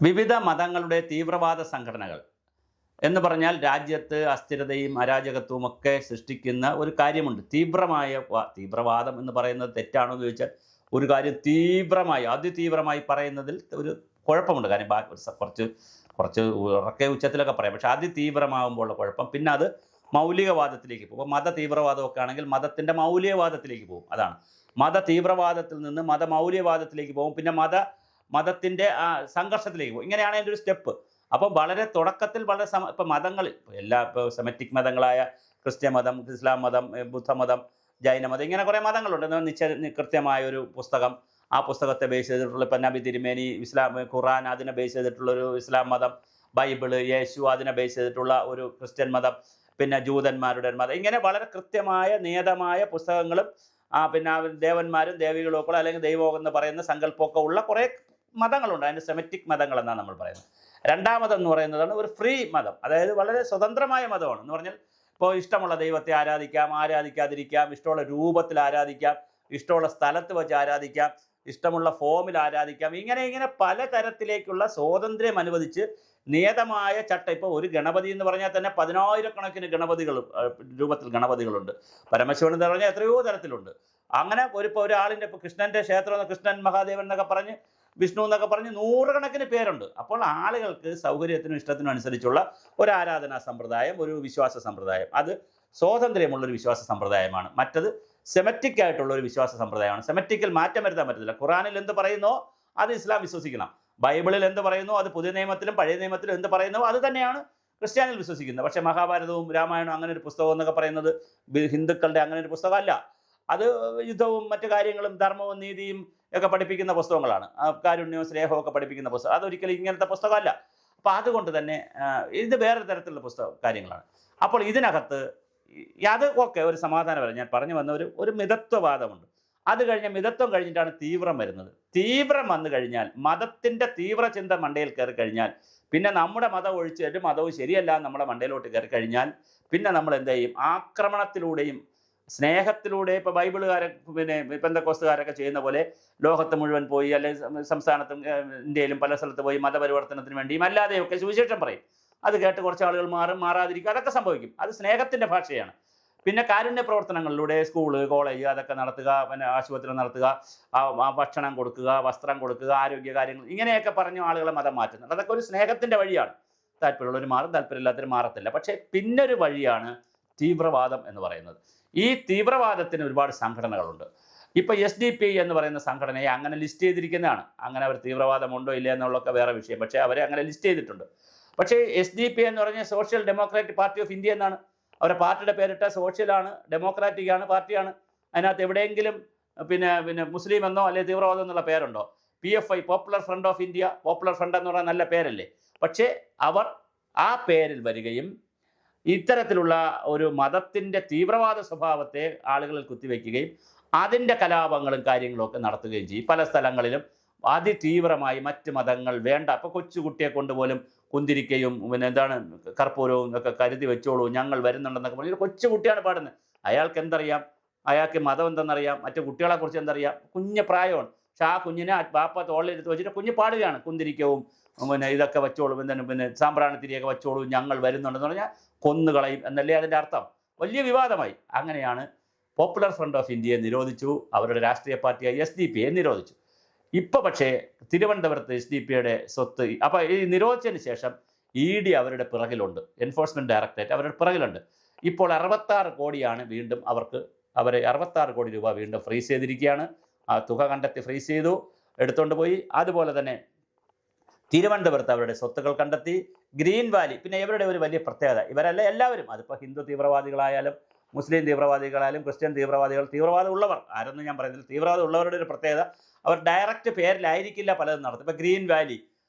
വിവിധ മതങ്ങളുടെ തീവ്രവാദ സംഘടനകൾ എന്ന് പറഞ്ഞാൽ രാജ്യത്ത് അസ്ഥിരതയും അരാജകത്വവും ഒക്കെ സൃഷ്ടിക്കുന്ന ഒരു കാര്യമുണ്ട്. തീവ്രവാദം എന്ന് പറയുന്നത് തെറ്റാണോ എന്ന് ചോദിച്ചാൽ ഒരു കാര്യം തീവ്രമായി അതിതീവ്രമായി പറയുന്നതിൽ ഒരു കുഴപ്പമുണ്ട്. കാര്യം കുറച്ച് കുറച്ച് ഉറക്കെ ഉച്ചത്തിലൊക്കെ പറയാം. പക്ഷേ അതിതീവ്രമാകുമ്പോഴുള്ള കുഴപ്പം പിന്നെ അത് മൗലികവാദത്തിലേക്ക് പോകും. മത തീവ്രവാദമൊക്കെ ആണെങ്കിൽ മതത്തിൻ്റെ മൗലികവാദത്തിലേക്ക് പോകും. അതാണ് മത തീവ്രവാദത്തിൽ നിന്ന് മതമൗലികവാദത്തിലേക്ക് പോകും. പിന്നെ മതത്തിൻ്റെ സംഘർഷത്തിലേക്ക് പോകും. ഇങ്ങനെയാണ് എൻ്റെ ഒരു സ്റ്റെപ്പ്. അപ്പം വളരെ തുടക്കത്തിൽ വളരെ ഇപ്പം മതങ്ങളിൽ ഇപ്പോൾ സെമറ്റിക് മതങ്ങളായ ക്രിസ്ത്യൻ മതം, ഇസ്ലാം മതം, ബുദ്ധമതം, ജൈനമതം, ഇങ്ങനെ കുറേ മതങ്ങളുണ്ട്. കൃത്യമായൊരു പുസ്തകം, ആ പുസ്തകത്തെ ബേസ് ചെയ്തിട്ടുള്ള ഇപ്പം നബി തിരുമേനി, ഖുറാൻ അതിനെ ബേസ് ചെയ്തിട്ടുള്ളൊരു ഇസ്ലാം മതം, ബൈബിള്, യേശു അതിനെ ബേസ് ചെയ്തിട്ടുള്ള ഒരു ക്രിസ്ത്യൻ മതം, പിന്നെ ജൂതന്മാരുടെ മതം, ഇങ്ങനെ വളരെ കൃത്യമായ നിയതമായ പുസ്തകങ്ങളും പിന്നെ ദേവന്മാരും ദേവികളും ഒക്കെ അല്ലെങ്കിൽ ദൈവം എന്ന് പറയുന്ന സങ്കല്പമൊക്കെ ഉള്ള കുറേ മതങ്ങളുണ്ട്. അതിൻ്റെ സെമറ്റിക് മതങ്ങളെന്നാണ് നമ്മൾ പറയുന്നത്. രണ്ടാമത് എന്ന് പറയുന്നതാണ് ഒരു ഫ്രീ മതം, അതായത് വളരെ സ്വതന്ത്രമായ മതമാണ്. എന്ന് പറഞ്ഞാൽ ഇപ്പോൾ ഇഷ്ടമുള്ള ദൈവത്തെ ആരാധിക്കാം, ആരാധിക്കാതിരിക്കാം, ഇഷ്ടമുള്ള രൂപത്തിൽ ആരാധിക്കാം, ഇഷ്ടമുള്ള സ്ഥലത്ത് വെച്ച് ആരാധിക്കാം, ഇഷ്ടമുള്ള ഫോമിൽ ആരാധിക്കാം, ഇങ്ങനെ പല തരത്തിലേക്കുള്ള സ്വാതന്ത്ര്യം അനുവദിച്ച് നിയതമായ ചട്ടം. ഇപ്പോൾ ഒരു ഗണപതി എന്ന് പറഞ്ഞാൽ തന്നെ 10,000-കണക്കിന് രൂപത്തിൽ ഗണപതികളുണ്ട്. പരമശിവൻ എന്ന് പറഞ്ഞാൽ എത്രയോ തരത്തിലുണ്ട്. അങ്ങനെ ഇപ്പോൾ ഒരാളിൻ്റെ ഇപ്പോൾ കൃഷ്ണൻ്റെ ക്ഷേത്രം, കൃഷ്ണൻ മഹാദേവൻ എന്നൊക്കെ പറഞ്ഞ്, വിഷ്ണു എന്നൊക്കെ പറഞ്ഞ് 100-കണക്കിന് പേരുണ്ട്. അപ്പോൾ ആളുകൾക്ക് സൗകര്യത്തിനും ഇഷ്ടത്തിനും അനുസരിച്ചുള്ള ഒരു ആരാധനാ സമ്പ്രദായം, ഒരു വിശ്വാസ സമ്പ്രദായം, അത് സ്വാതന്ത്ര്യമുള്ളൊരു വിശ്വാസ സമ്പ്രദായമാണ്. മറ്റത് സെമറ്റിക് ആയിട്ടുള്ളൊരു വിശ്വാസ സമ്പ്രദായമാണ്. സെമറ്റിക്കിൽ മാറ്റം വരുത്താൻ പറ്റത്തില്ല. ഖുറാനിൽ എന്ത് പറയുന്നോ അത് ഇസ്ലാം വിശ്വസിക്കണം. ബൈബിളിൽ എന്ത് പറയുന്നു, അത് പുതിയ നിയമത്തിലും പഴയ നിയമത്തിലും എന്ത് പറയുന്നു അത് തന്നെയാണ് ക്രിസ്ത്യാനിൽ വിശ്വസിക്കുന്നത്. പക്ഷേ മഹാഭാരതവും രാമായണവും അങ്ങനെ ഒരു പുസ്തകം എന്നൊക്കെ പറയുന്നത് ഹിന്ദുക്കളുടെ അങ്ങനെ ഒരു പുസ്തകമല്ല. അത് യുദ്ധവും മറ്റു കാര്യങ്ങളും ധർമ്മവും നീതിയും ഒക്കെ പഠിപ്പിക്കുന്ന പുസ്തകങ്ങളാണ്. കാരുണ്യവും സ്നേഹവും ഒക്കെ പഠിപ്പിക്കുന്ന പുസ്തകം. അതൊരിക്കലും ഇങ്ങനത്തെ പുസ്തകമല്ല. അപ്പോൾ അതുകൊണ്ട് തന്നെ ഇത് വേറെ തരത്തിലുള്ള കാര്യങ്ങളാണ്. അപ്പോൾ ഇതിനകത്ത് അത് ഒക്കെ ഒരു സമാധാനം ഞാൻ പറഞ്ഞു വന്ന ഒരു മിതത്വവാദമുണ്ട്. അത് കഴിഞ്ഞ മിതത്വം കഴിഞ്ഞിട്ടാണ് തീവ്രം വരുന്നത്. തീവ്രം വന്നു കഴിഞ്ഞാൽ, മതത്തിൻ്റെ തീവ്ര ചിന്ത മണ്ടയിൽ കയറി കഴിഞ്ഞാൽ, പിന്നെ നമ്മുടെ മതം ഒഴിച്ച് ഒരു മതവും ശരിയല്ല നമ്മുടെ മണ്ടയിലോട്ട് കയറി കഴിഞ്ഞാൽ പിന്നെ നമ്മൾ എന്ത് ചെയ്യും? ആക്രമണത്തിലൂടെയും സ്നേഹത്തിലൂടെ ഇപ്പോൾ ബൈബിളുകാരെ പിന്നെ പെന്തക്കോസ്തുകാരൊക്കെ ചെയ്യുന്ന പോലെ ലോകത്ത് മുഴുവൻ പോയി, അല്ലെങ്കിൽ സംസ്ഥാനത്തും ഇന്ത്യയിലും പല സ്ഥലത്ത് പോയി മതപരിവർത്തനത്തിന് വേണ്ടിയും അല്ലാതെയൊക്കെ സുവിശേഷം പറയും. അത് കേട്ട് കുറച്ച് ആളുകൾ മാറാതിരിക്കും. അതൊക്കെ സംഭവിക്കും. അത് സ്നേഹത്തിൻ്റെ ഭാഷയാണ്. പിന്നെ കാരുണ്യ പ്രവർത്തനങ്ങളിലൂടെ സ്കൂള്, കോളേജ് അതൊക്കെ നടത്തുക, പിന്നെ ആശുപത്രി നടത്തുക, ഭക്ഷണം കൊടുക്കുക, വസ്ത്രം കൊടുക്കുക, ആരോഗ്യ കാര്യങ്ങൾ, ഇങ്ങനെയൊക്കെ പറഞ്ഞു ആളുകളെ മതം മാറ്റുന്നുണ്ട്. അതൊക്കെ ഒരു സ്നേഹത്തിൻ്റെ വഴിയാണ്. താല്പര്യമുള്ളവർ മാറും, താല്പര്യമില്ലാത്തവർ മാറത്തില്ല. പക്ഷേ പിന്നൊരു വഴിയാണ് തീവ്രവാദം എന്ന് പറയുന്നത്. ഈ തീവ്രവാദത്തിന് ഒരുപാട് സംഘടനകളുണ്ട്. ഇപ്പോൾ SDP എന്ന് പറയുന്ന സംഘടനയെ അങ്ങനെ ലിസ്റ്റ് ചെയ്തിരിക്കുന്നതാണ്. അങ്ങനെ അവർ തീവ്രവാദമുണ്ടോ ഇല്ല എന്നുള്ളതൊക്കെ വേറെ വിഷയം. പക്ഷേ അവരെ അങ്ങനെ ലിസ്റ്റ് ചെയ്തിട്ടുണ്ട്. പക്ഷേ SDP എന്ന് പറഞ്ഞാൽ social democratic party of India എന്നാണ് അവരുടെ പാർട്ടിയുടെ പേരിട്ട. സോഷ്യലാണ്, ഡെമോക്രാറ്റിക് ആണ്, പാർട്ടിയാണ്. അതിനകത്ത് എവിടെയെങ്കിലും പിന്നെ മുസ്ലിം എന്നോ അല്ലെങ്കിൽ തീവ്രവാദം എന്നുള്ള പേരുണ്ടോ? PFI, popular front of India, popular front എന്ന് പറഞ്ഞാൽ നല്ല പേരല്ലേ. പക്ഷേ അവർ ആ പേരിൽ വരികയും ഇത്തരത്തിലുള്ള ഒരു മതത്തിൻ്റെ തീവ്രവാദ സ്വഭാവത്തെ ആളുകളിൽ കുത്തിവെക്കുകയും അതിൻ്റെ കലാപങ്ങളും കാര്യങ്ങളും ഒക്കെ നടത്തുകയും ചെയ്യും. പല സ്ഥലങ്ങളിലും അതിതീവ്രമായി മറ്റ് മതങ്ങൾ വേണ്ട. അപ്പോൾ കൊച്ചുകുട്ടിയെ കൊണ്ടുപോലും കുന്തിരിക്കയും എന്താണ് കർപ്പൂരവും ഒക്കെ കരുതി വെച്ചോളൂ, ഞങ്ങൾ വരുന്നുണ്ടെന്നൊക്കെ പറഞ്ഞ് കൊച്ചുകുട്ടിയാണ് പാടുന്നത്. അയാൾക്ക് എന്തറിയാം? അയാൾക്ക് മതം എന്തെന്നറിയാം? മറ്റു കുട്ടികളെക്കുറിച്ച് എന്തറിയാം? കുഞ്ഞ് പ്രായമാണ്. പക്ഷെ ആ കുഞ്ഞിനെ ബാപ്പ തോളിലെടുത്ത് വെച്ചിട്ട് കുഞ്ഞ് പാടുകയാണ്, കുന്തിരിക്കവും ഇതൊക്കെ വെച്ചോളൂ, സാമ്പ്രാണിത്തിരിയൊക്കെ വെച്ചോളൂ, ഞങ്ങൾ വരുന്നുണ്ടെന്ന് പറഞ്ഞാൽ കൊന്നുകളയും എന്നല്ലേ അതിൻ്റെ അർത്ഥം. വലിയ വിവാദമായി. അങ്ങനെയാണ് പോപ്പുലർ ഫ്രണ്ട് ഓഫ് ഇന്ത്യയെ നിരോധിച്ചു. അവരുടെ രാഷ്ട്രീയ പാർട്ടിയായ SDP നിരോധിച്ചു. ഇപ്പോൾ പക്ഷേ തിരുവനന്തപുരത്ത് SDP സ്വത്ത് അപ്പോൾ ഈ നിരോധിച്ചതിന് ശേഷം ED അവരുടെ പിറകിലുണ്ട്. എൻഫോഴ്സ്മെൻറ്റ് ഡയറക്ടറേറ്റ് അവരുടെ പിറകിലുണ്ട്. ഇപ്പോൾ 66 കോടിയാണ് വീണ്ടും അവരെ 66 കോടി രൂപ വീണ്ടും ഫ്രീസ് ചെയ്തിരിക്കുകയാണ്. ആ തുക കണ്ടെത്തി ഫ്രീസ് ചെയ്തു, എടുത്തുകൊണ്ട് പോയി. അതുപോലെ തന്നെ തിരുവനന്തപുരത്ത് അവരുടെ സ്വത്തുക്കൾ കണ്ടെത്തി. ഗ്രീൻ വാലി, പിന്നെ ഇവരുടെ ഒരു വലിയ പ്രത്യേകത, ഇവരല്ല എല്ലാവരും, അതിപ്പോൾ ഹിന്ദു തീവ്രവാദികളായാലും മുസ്ലിം തീവ്രവാദികളായാലും ക്രിസ്ത്യൻ തീവ്രവാദം ഉള്ളവർ ആരെന്ന് ഞാൻ പറയുന്നില്ല, തീവ്രവാദം ഉള്ളവരുടെ ഒരു പ്രത്യേകത, അവർ ഡയറക്റ്റ് പേരിലായിരിക്കില്ല പലതും നടത്തും. ഇപ്പോൾ ഗ്രീൻ വാലി,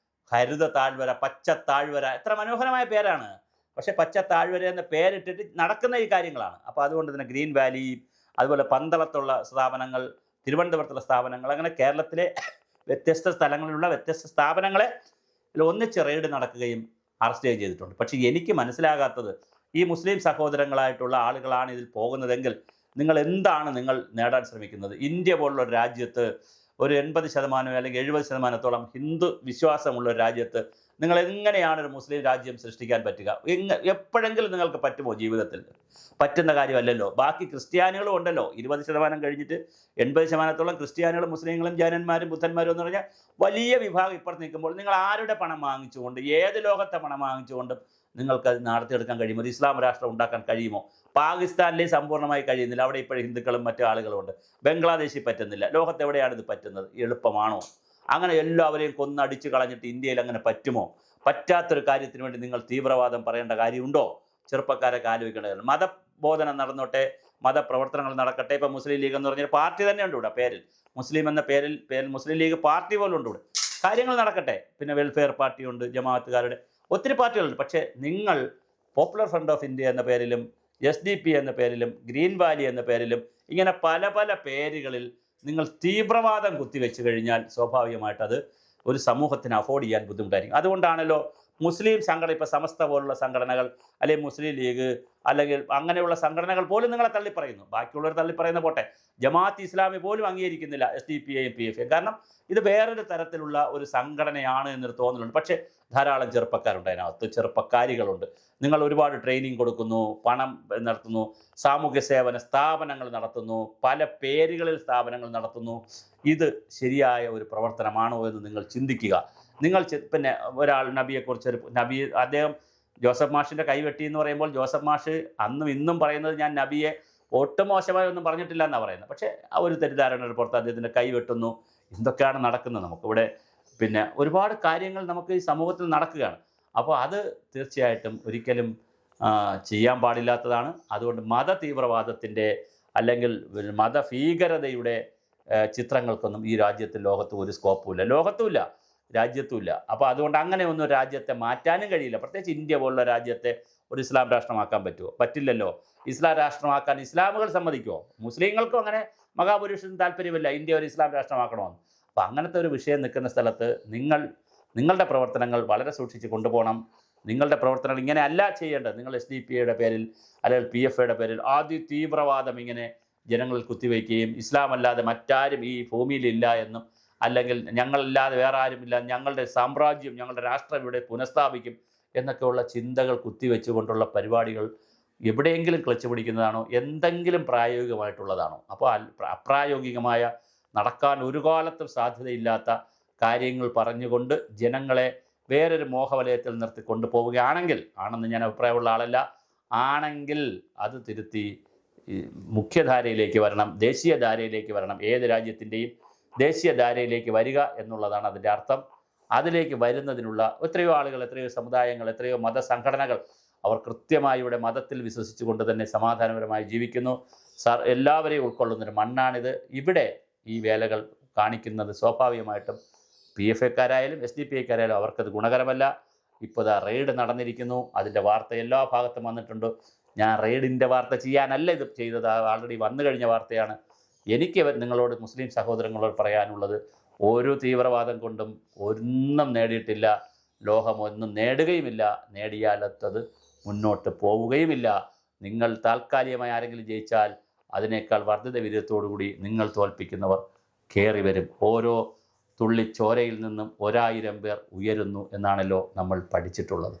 ഹരിത താഴ്വര, പച്ച താഴ്വര, എത്ര മനോഹരമായ പേരാണ്. പക്ഷേ പച്ച താഴ്വര എന്ന പേരിട്ടിട്ട് നടക്കുന്ന ഈ കാര്യങ്ങളാണ്. അപ്പോൾ അതുകൊണ്ട് തന്നെ ഗ്രീൻ വാലി, അതുപോലെ പന്തളത്തുള്ള സ്ഥാപനങ്ങൾ, തിരുവനന്തപുരത്തുള്ള സ്ഥാപനങ്ങൾ, അങ്ങനെ കേരളത്തിലെ വ്യത്യസ്ത സ്ഥലങ്ങളിലുള്ള വ്യത്യസ്ത സ്ഥാപനങ്ങളെ ഒന്നിച്ച് റെയ്ഡ് നടക്കുകയും അറസ്റ്റ് ചെയ്യുകയും ചെയ്തിട്ടുണ്ട്. പക്ഷേ എനിക്ക് മനസ്സിലാകാത്തത്, ഈ മുസ്ലിം സഹോദരങ്ങളായിട്ടുള്ള ആളുകളാണ് ഇതിൽ പോകുന്നതെങ്കിൽ നിങ്ങൾ എന്താണ് നേടാൻ ശ്രമിക്കുന്നത്? ഇന്ത്യ പോലുള്ള ഒരു രാജ്യത്ത് ഒരു 80% അല്ലെങ്കിൽ 70%-ഓളം ഹിന്ദു വിശ്വാസമുള്ള ഒരു രാജ്യത്ത് നിങ്ങൾ എങ്ങനെയാണ് ഒരു മുസ്ലിം രാജ്യം സൃഷ്ടിക്കാൻ പറ്റുക? എപ്പോഴെങ്കിലും നിങ്ങൾക്ക് പറ്റുമോ ജീവിതത്തിൽ? പറ്റുന്ന കാര്യമല്ലല്ലോ. ബാക്കി ക്രിസ്ത്യാനികളും ഉണ്ടല്ലോ. 20% കഴിഞ്ഞിട്ട് 80%-ഓളം ക്രിസ്ത്യാനികളും മുസ്ലിങ്ങളും ജൈനന്മാരും ബുദ്ധന്മാരും എന്ന് പറഞ്ഞാൽ വലിയ വിഭാഗം ഇപ്പുറത്ത് നിൽക്കുമ്പോൾ നിങ്ങൾ ആരുടെ പണം വാങ്ങിച്ചുകൊണ്ട്, ഏത് ലോകത്തെ പണം വാങ്ങിച്ചുകൊണ്ട് നിങ്ങൾക്കത് നടത്തിയെടുക്കാൻ കഴിയുമോ? ഒരു ഇസ്ലാം രാഷ്ട്രം ഉണ്ടാക്കാൻ കഴിയുമോ? പാകിസ്ഥാനിലെ സമ്പൂർണ്ണമായി കഴിയുന്നില്ല. അവിടെ ഇപ്പോഴും ഹിന്ദുക്കളും മറ്റു ആളുകളുമുണ്ട്. ബംഗ്ലാദേശിൽ പറ്റുന്നില്ല. ലോകത്ത് എവിടെയാണ് ഇത് പറ്റുന്നത്? എളുപ്പമാണോ? അങ്ങനെ എല്ലാവരെയും കൊന്നടിച്ച് കളഞ്ഞിട്ട് ഇന്ത്യയിൽ അങ്ങനെ പറ്റുമോ? പറ്റാത്തൊരു കാര്യത്തിന് വേണ്ടി നിങ്ങൾ തീവ്രവാദം പറയേണ്ട കാര്യമുണ്ടോ? ചെറുപ്പക്കാരൊക്കെ ആലോചിക്കേണ്ടത്. മതബോധനം നടന്നോട്ടെ, മതപ്രവർത്തനങ്ങൾ നടക്കട്ടെ. ഇപ്പോൾ മുസ്ലിം ലീഗ് എന്ന് പറഞ്ഞൊരു പാർട്ടി തന്നെ ഉണ്ട് ഇവിടെ. പേരിൽ മുസ്ലിം എന്ന പേരിൽ മുസ്ലിം ലീഗ് പാർട്ടി പോലും ഉണ്ട് ഇവിടെ. കാര്യങ്ങൾ നടക്കട്ടെ. പിന്നെ വെൽഫെയർ പാർട്ടിയുണ്ട്, ജമാഅത്തുകാരുടെ ഒത്തിരി പാർട്ടികളുണ്ട്. പക്ഷേ നിങ്ങൾ പോപ്പുലർ ഫ്രണ്ട് ഓഫ് ഇന്ത്യ എന്ന പേരിലും SDP എന്ന പേരിലും ഗ്രീൻ വാലി എന്ന പേരിലും ഇങ്ങനെ പല പല പേരുകളിൽ നിങ്ങൾ തീവ്രവാദം കുത്തിവെച്ച് കഴിഞ്ഞാൽ സ്വാഭാവികമായിട്ട് അത് ഒരു സമൂഹത്തിന് അഫോർഡ് ചെയ്യാൻ ബുദ്ധിമുട്ടായിരിക്കും. അതുകൊണ്ടാണല്ലോ മുസ്ലിം സംഘടന, ഇപ്പോൾ സമസ്ത പോലുള്ള സംഘടനകൾ, അല്ലെങ്കിൽ മുസ്ലിം ലീഗ്, അല്ലെങ്കിൽ അങ്ങനെയുള്ള സംഘടനകൾ പോലും നിങ്ങളെ തള്ളിപ്പറയുന്നു. ബാക്കിയുള്ളവർ തള്ളിപ്പറയുന്ന പോട്ടെ, ജമാഅത്ത് ഇസ്ലാമി പോലും അംഗീകരിക്കുന്നില്ല SDPയും PFയും. കാരണം ഇത് വേറൊരു തരത്തിലുള്ള ഒരു സംഘടനയാണ് എന്നൊരു തോന്നലുണ്ട്. പക്ഷേ ധാരാളം ചെറുപ്പക്കാരുണ്ട് അതിനകത്ത്, ചെറുപ്പക്കാരികളുണ്ട്. നിങ്ങൾ ഒരുപാട് ട്രെയിനിങ് കൊടുക്കുന്നു, പണം നടത്തുന്നു, സാമൂഹ്യ സേവന സ്ഥാപനങ്ങൾ നടത്തുന്നു, പല പേരുകളിൽ സ്ഥാപനങ്ങൾ നടത്തുന്നു. ഇത് ശരിയായ ഒരു പ്രവർത്തനമാണോ എന്ന് നിങ്ങൾ ചിന്തിക്കുക. നിങ്ങൾ പിന്നെ ഒരാൾ നബിയെക്കുറിച്ചൊരു നബി, അദ്ദേഹം ജോസഫ് മാഷിൻ്റെ കൈവെട്ടി എന്ന് പറയുമ്പോൾ ജോസഫ് മാഷ് അന്നും ഇന്നും പറയുന്നത് ഞാൻ നബിയെ ഒട്ടും മോശമായി ഒന്നും പറഞ്ഞിട്ടില്ല എന്നാണ് പറയുന്നത്. പക്ഷേ ആ ഒരു തെറ്റിദ്ധാരണയുടെ പുറത്ത് അദ്ദേഹത്തിൻ്റെ കൈവെട്ടുന്നു. എന്തൊക്കെയാണ് നടക്കുന്നത്? നമുക്കിവിടെ പിന്നെ ഒരുപാട് കാര്യങ്ങൾ നമുക്ക് ഈ സമൂഹത്തിൽ നടക്കുകയാണ്. അപ്പോൾ അത് തീർച്ചയായിട്ടും ഒരിക്കലും ചെയ്യാൻ പാടില്ലാത്തതാണ്. അതുകൊണ്ട് മത തീവ്രവാദത്തിൻ്റെ അല്ലെങ്കിൽ മതഭീകരതയുടെ ചിത്രങ്ങൾക്കൊന്നും ഈ രാജ്യത്തിൽ ലോകത്തും ഒരു സ്കോപ്പുമില്ല, ലോകത്തുമില്ല, രാജ്യത്തുമില്ല. അപ്പോൾ അതുകൊണ്ട് അങ്ങനെ ഒന്നും രാജ്യത്തെ മാറ്റാനും കഴിയില്ല. പ്രത്യേകിച്ച് ഇന്ത്യ പോലുള്ള രാജ്യത്തെ ഒരു ഇസ്ലാം രാഷ്ട്രമാക്കാൻ പറ്റുമോ? പറ്റില്ലല്ലോ. ഇസ്ലാം രാഷ്ട്രമാക്കാൻ ഇസ്ലാമുകൾ സമ്മതിക്കുമോ? മുസ്ലിങ്ങൾക്കും അങ്ങനെ മഹാപുരുഷനും താല്പര്യമില്ല ഇന്ത്യ ഒരു ഇസ്ലാം രാഷ്ട്രമാക്കണമെന്ന്. അപ്പോൾ അങ്ങനത്തെ ഒരു വിഷയം നിൽക്കുന്ന സ്ഥലത്ത് നിങ്ങളുടെ പ്രവർത്തനങ്ങൾ വളരെ സൂക്ഷിച്ച് കൊണ്ടുപോകണം. നിങ്ങളുടെ പ്രവർത്തനങ്ങൾ ഇങ്ങനെ അല്ല ചെയ്യേണ്ടത്. നിങ്ങൾ SDP-യുടെ പേരിൽ അല്ലെങ്കിൽ PFയുടെ പേരിൽ തീവ്രവാദം ഇങ്ങനെ ജനങ്ങളിൽ കുത്തിവയ്ക്കുകയും ഇസ്ലാം അല്ലാതെ മറ്റാരും ഈ ഭൂമിയിലില്ല എന്നും, അല്ലെങ്കിൽ ഞങ്ങളല്ലാതെ വേറെ ആരുമില്ല, ഞങ്ങളുടെ സാമ്രാജ്യം, ഞങ്ങളുടെ രാഷ്ട്രം ഇവിടെ പുനഃസ്ഥാപിക്കും എന്നൊക്കെയുള്ള ചിന്തകൾ കുത്തിവെച്ചുകൊണ്ടുള്ള പരിപാടികൾ എവിടെയെങ്കിലും ക്ലച്ച് പിടിക്കുന്നതാണോ? എന്തെങ്കിലും പ്രായോഗികമായിട്ടുള്ളതാണോ? അപ്പോൾ അപ്രായോഗികമായ, നടക്കാൻ ഒരു കാലത്തും സാധ്യതയില്ലാത്ത കാര്യങ്ങൾ പറഞ്ഞുകൊണ്ട് ജനങ്ങളെ വേറൊരു മോഹവലയത്തിൽ നിർത്തി കൊണ്ടുപോവുകയാണെങ്കിൽ, ആണെന്ന് ഞാൻ അഭിപ്രായമുള്ള ആളല്ല, ആണെങ്കിൽ അത് തിരുത്തി മുഖ്യധാരയിലേക്ക് വരണം, ദേശീയധാരയിലേക്ക് വരണം. ഏത് രാജ്യത്തിൻ്റെയും ദേശീയധാരയിലേക്ക് വരിക എന്നുള്ളതാണ് അതിൻ്റെ അർത്ഥം. അതിലേക്ക് വരുന്നതിനുള്ള എത്രയോ ആളുകൾ, എത്രയോ സമുദായങ്ങൾ, എത്രയോ മതസംഘടനകൾ അവർ കൃത്യമായി ഇവിടെ മതത്തിൽ വിശ്വസിച്ചുകൊണ്ട് തന്നെ സമാധാനപരമായി ജീവിക്കുന്നു. എല്ലാവരെയും ഉൾക്കൊള്ളുന്നൊരു മണ്ണാണിത്. ഇവിടെ ഈ വേലകൾ കാണിക്കുന്നത് സ്വാഭാവികമായിട്ടും PFക്കാരായാലും SDP-ക്കാരായാലും അവർക്കത് ഗുണകരമല്ല. ഇപ്പോൾ റെയ്ഡ് നടന്നിരിക്കുന്നു, അതിൻ്റെ വാർത്ത എല്ലാ ഭാഗത്തും വന്നിട്ടുണ്ട്. ഞാൻ റെയ്ഡിൻ്റെ വാർത്ത ചെയ്യാനല്ല ഇത് ചെയ്തത്, ആൾറെഡി വന്നു കഴിഞ്ഞ വാർത്തയാണ്. എനിക്ക് നിങ്ങളോട് മുസ്ലിം സഹോദരങ്ങളോട് പറയാനുള്ളത്, ഒരു തീവ്രവാദം കൊണ്ടും ഒന്നും നേടിയിട്ടില്ല, ലോകം ഒന്നും നേടുകയുമില്ല, നേടിയാലത്തത് മുന്നോട്ട് പോവുകയുമില്ല. നിങ്ങൾ താൽക്കാലികമായി ആരെങ്കിലും ജയിച്ചാൽ അതിനേക്കാൾ വർദ്ധിത വിജയത്തോടുകൂടി നിങ്ങൾ തോൽപ്പിക്കുന്നവർ കയറി വരും. ഓരോ തുള്ളി ചോരയിൽ നിന്നും 1000 പേർ ഉയരുന്നു എന്നാണല്ലോ നമ്മൾ പഠിച്ചിട്ടുള്ളത്.